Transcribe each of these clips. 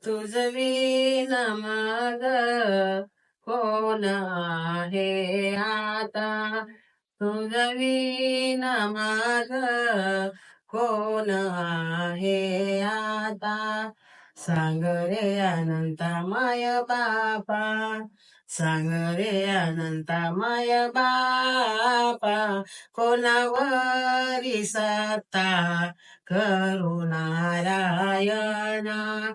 तुझ विना माझ कोण आहे आता. तुझ विना माझ कोण आहे आता. सांग रे अनंता माय बापा. सांग रे अनंता माय बापा. कोणावरी सत्ता करुणारायणा.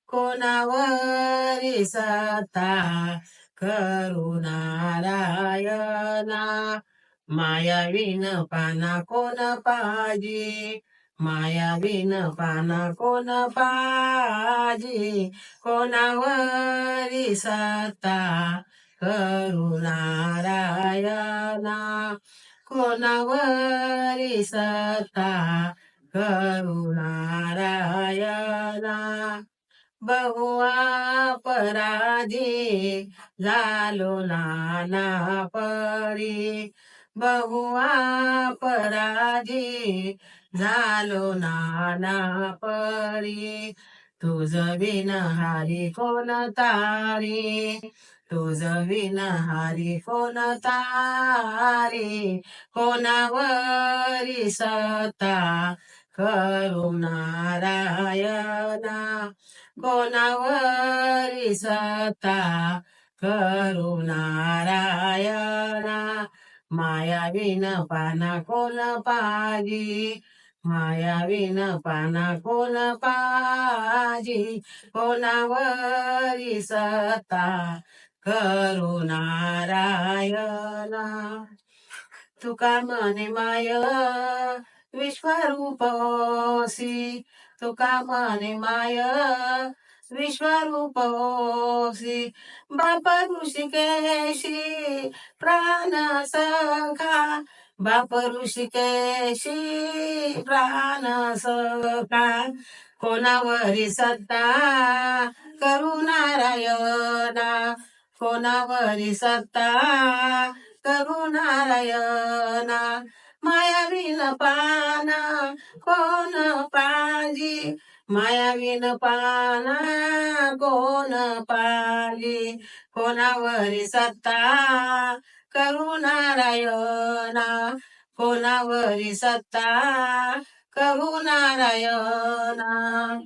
कोणावरी सत्ता करुणारायणा. मायावीन पाना कोण पाजी. मायावीन पाना कोण पाजी. कोणावरी सत्ता करुणारायणा. कोणावरी सत्ता करुणारायणा. बहुआ पराधी झालो नाना परी. बहुआ पराधी झालो नाना परी. तुझ बिन हारी कोण तारी. तुझ बिन हारी कोण तारी. कोणावरी सत्ता करुणारायणा. कोणावरी सत्ता करुणारायणा. मायावीन पाना कोण पाजी. मायावीन पाना कोण पाजी. कोणावरी सत्ता करुणारायणा. तुका म्हणे माय विश्वरूपसी. तुका म्हणे माय विश्वरूपसी. बाप ऋषिकेशी प्राण सखा. बाप ऋषिकेशी प्राण सखा. कोणावरी सत्ता करुणारायणा. कोणावरी सत्ता करुणारायणा. मायावीन पाना कोण पाजी. मायावीन पाना कोण पाजी. कोणावरी सत्ता करुणारायणा. कोणावरी सत्ता करुणारायणा.